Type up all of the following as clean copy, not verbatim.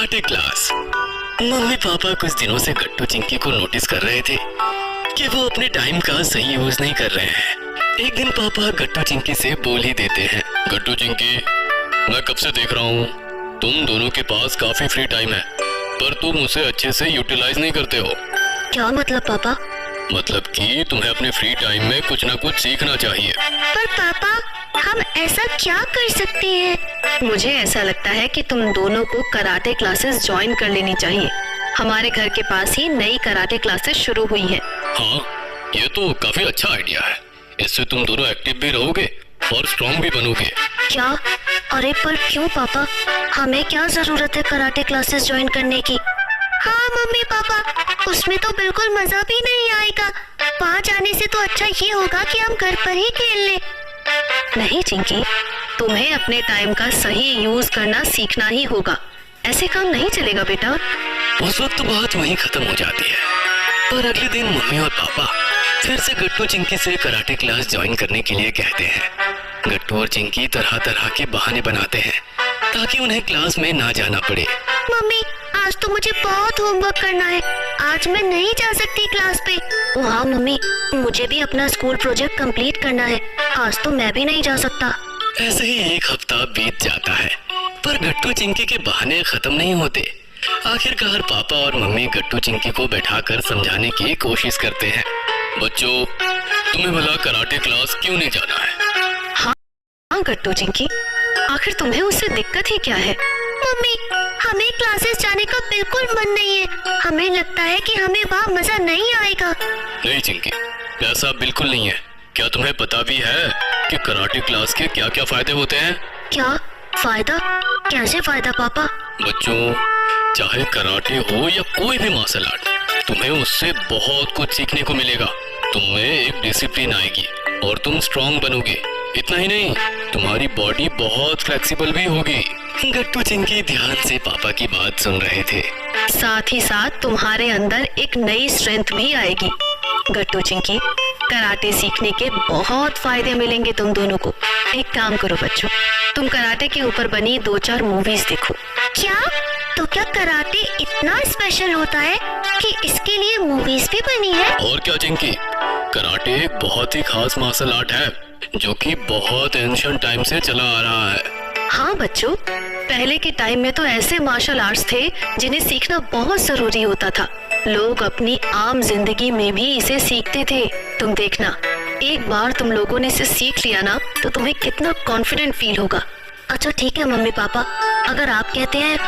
Karate class. Mummy papa कुछ दिनों से गट्टू चिंकी को नोटिस कर रहे थे कि वो अपने टाइम का सही यूज नहीं कर रहे हैं। एक दिन पापा गट्टू चिंकी से बोल ही देते हैं, गट्टू चिंकी, मैं कब से देख रहा हूँ तुम दोनों के पास काफी फ्री टाइम है, पर तुम उसे अच्छे से यूटिलाइज नहीं करते हो। क्या मतलब पापा? मतलब कि तुम्हें अपने फ्री टाइम में कुछ ना कुछ सीखना चाहिए। पर पापा, हम ऐसा क्या कर सकते हैं? मुझे ऐसा लगता है कि तुम दोनों को कराटे क्लासेस ज्वाइन कर लेनी चाहिए। हमारे घर के पास ही नई कराटे क्लासेस शुरू हुई हैं। हाँ, ये तो काफी अच्छा आइडिया है। इससे तुम दोनों एक्टिव भी रहोगे और स्ट्रॉन्ग भी बनोगे। क्या? अरे पर क्यों पापा? हमें क्या जरूरत है कराटे क्लासेस ज्वाइन करने की? हाँ मम्मी पापा, उसमें तो बिल्कुल मजा भी नहीं आएगा। वहाँ जाने से तो अच्छा ये होगा कि हम घर पर ही खेल लें। नहीं चिंकी, तुम्हें अपने टाइम का सही यूज करना सीखना ही होगा। ऐसे काम नहीं चलेगा बेटा। उस वक्त बात वहीं खत्म हो जाती है। पर अगले दिन मम्मी और पापा फिर से गट्टू चिंकी से कराटे क्लास ज्वाइन करने के लिए कहते हैं। गट्टू और चिंकी तरह तरह के बहाने बनाते हैं ताकि उन्हें क्लास में ना जाना पड़े। मम्मी, आज तो मुझे बहुत होमवर्क करना है, आज मैं नहीं जा सकती क्लास पे। ओ हाँ मम्मी, मुझे भी अपना स्कूल प्रोजेक्ट कंप्लीट करना है, आज तो मैं भी नहीं जा सकता। ऐसे ही एक हफ्ता बीत जाता है, पर गट्टू चिंकी के बहाने खत्म नहीं होते। आखिरकार पापा और मम्मी गट्टू चिंकी को बैठाकर समझाने की कोशिश करते हैं। बच्चों, तुम्हें भला कराटे क्लास क्यों नहीं जाना है? हाँ गट्टू चिंकी, आखिर तुम्हें उससे दिक्कत ही क्या है? मम्मी, हमें क्लासेस जाने का बिल्कुल मन नहीं है। हमें लगता है कि हमें वहाँ मजा नहीं आएगा। नहीं चिंकी, ऐसा बिल्कुल नहीं है। क्या तुम्हें पता भी है कि कराटे क्लास के क्या क्या फायदे होते हैं? क्या फायदा? कैसे फायदा पापा? बच्चों, चाहे कराटे हो या कोई भी मार्शल आर्ट, तुम्हें उससे बहुत कुछ सीखने को मिलेगा। तुम्हें एक डिसिप्लिन आएगी और तुम स्ट्रॉन्ग बनोगे। इतना ही नहीं, तुम्हारी बॉडी बहुत फ्लेक्सिबल भी होगी। गट्टू चिंकी ध्यान से पापा की बात सुन रहे थे। साथ ही साथ तुम्हारे अंदर एक नई स्ट्रेंथ भी आएगी। गट्टू चिंकी, कराटे सीखने के बहुत फायदे मिलेंगे तुम दोनों को। एक काम करो बच्चों, तुम कराटे के ऊपर बनी 2-4 मूवीज देखो। क्या? तो क्या कराटे इतना स्पेशल होता है कि इसके लिए मूवीज भी बनी है? और क्या चिंकी, कराटे एक बहुत ही खास मार्शल आर्ट है जो कि बहुत एंशिएंट टाइम से चला आ रहा है। हाँ बच्चों, पहले के टाइम में तो ऐसे मार्शल आर्ट्स थे जिन्हें सीखना बहुत जरूरी होता था। लोग अपनी आम जिंदगी में भी इसे सीखते थे। तुम देखना, एक बार तुम लोगों ने इसे सीख लिया ना तो तुम्हें कितना कॉन्फिडेंट फील होगा। अच्छा ठीक है मम्मी पापा, अगर आप कहते हैं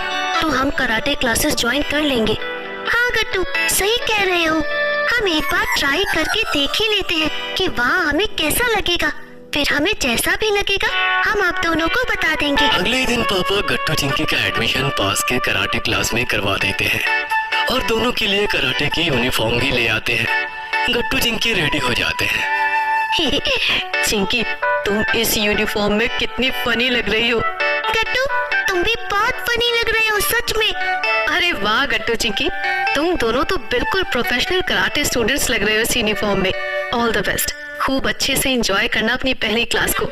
तो हम कराटे क्लासेस ज्वाइन कर लेंगे। हाँ गट्टू, सही कह रहे हो। हम एक बार ट्राई करके देख ही लेते हैं कि वहाँ हमें कैसा लगेगा। फिर हमें जैसा भी लगेगा हम आप दोनों को बता देंगे। अगले दिन पापा गट्टू चिंकी का एडमिशन पास के कराटे क्लास में करवा देते हैं और दोनों के लिए कराटे की यूनिफॉर्म भी ले आते हैं। गट्टू चिंकी रेडी हो जाते हैं। चिंकी, तुम इस यूनिफॉर्म में कितनी फनी लग रही हो। गट्टू, तुम भी बहुत फनी लग रहे हो सच में। अरे वाह गट्टू चिंकी, तुम दोनों तो बिल्कुल प्रोफेशनल कराटे स्टूडेंट्स लग रहे हो इस यूनिफॉर्म में। ऑल द बेस्ट, खूब अच्छे से एंजॉय करना अपनी पहली क्लास को।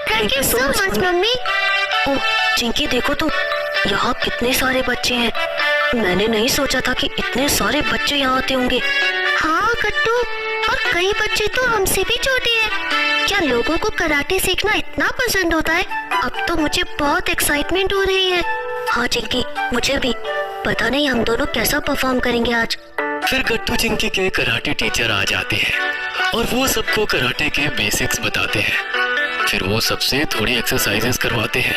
Thank you so much mummy. Oh Chinki, देखो तो यहाँ कितने सारे बच्चे हैं। मैंने नहीं सोचा था कि इतने सारे बच्चे यहाँ आते होंगे। हाँ गट्टू, और कई बच्चे तो हमसे भी छोटे हैं। क्या लोगों को कराटे सीखना इतना पसंद होता है? अब तो मुझे बहुत एक्साइटमेंट हो रही है। हाँ चिंकी, मुझे भी। पता नहीं हम दोनों कैसा परफॉर्म करेंगे आज। फिर गट्टू चिंकी के कराटे टीचर आ जाते हैं और वो सबको कराटे के बेसिक्स बताते हैं। फिर वो सबसे थोड़ी एक्सरसाइजेस करवाते हैं।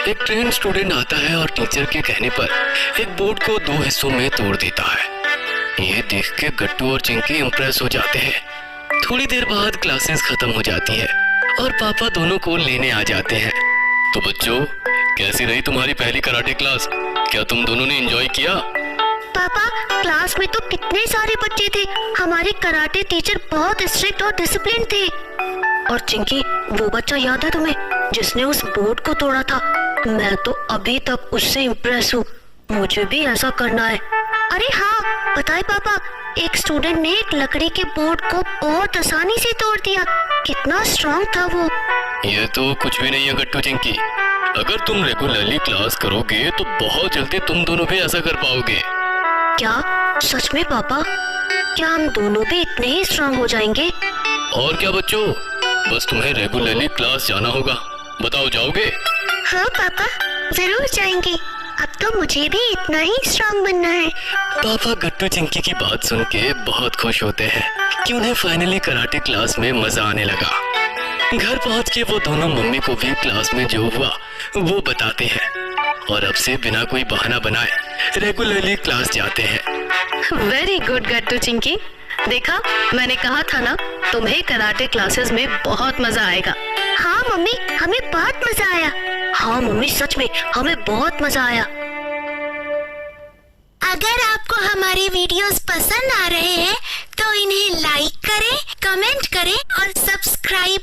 एक ट्रेन स्टूडेंट आता है और टीचर के कहने पर एक बोर्ड को 2 हिस्सों में तोड़ देता है। ये देख के गट्टू और चिंकी इम्प्रेस हो जाते हैं। थोड़ी देर बाद क्लासेस खत्म हो जाती है और पापा दोनों को लेने आ जाते हैं। तो बच्चों, कैसी रही तुम्हारी पहली कराटे क्लास? क्या तुम दोनों ने एंजॉय किया? पापा, क्लास में तो कितने सारे बच्चे थे। हमारे कराटे टीचर बहुत स्ट्रिक्ट और डिसिप्लिन थे। और चिंकी, वो बच्चा याद है तुम्हें जिसने उस बोर्ड को तोड़ा था? मैं तो अभी तक उससे इम्प्रेस हूँ। मुझे भी ऐसा करना है। अरे हाँ, पता है पापा, एक स्टूडेंट ने एक लकड़ी के बोर्ड को बहुत आसानी से तोड़ दिया। कितना स्ट्रॉन्ग था वो। ये तो कुछ भी नहीं है गट्टू चिंकी। अगर तुम रेगुलरली क्लास करोगे तो बहुत जल्दी तुम दोनों भी ऐसा कर पाओगे। क्या सच में पापा? क्या हम दोनों भी इतने ही स्ट्रांग हो जाएंगे? और क्या बच्चों, बस तुम्हें रेगुलरली क्लास जाना होगा। बताओ, जाओगे? हाँ पापा, जरूर जाएंगे। अब तो मुझे भी इतना ही स्ट्रांग बनना है। पापा गट्टू चिंकी की बात सुन के बहुत खुश होते हैं कि उन्हें फाइनली कराटे क्लास में मजा आने लगा। घर पहुंच के वो दोनों मम्मी को भी क्लास में जो हुआ वो बताते हैं और अब से बिना कोई बहाना बनाए रेगुलरली क्लास जाते हैं। वेरी गुड गट्टू चिंकी। देखा, मैंने कहा था ना, तुम्हें कराटे क्लासेस में बहुत मजा आएगा। हाँ मम्मी, हमें बहुत मजा आया। हाँ मम्मी, सच में हमें बहुत मजा आया। अगर आपको हमारे वीडियोस पसंद आ रहे हैं तो इन्हें लाइक करें, कमेंट करें और सब्सक्राइब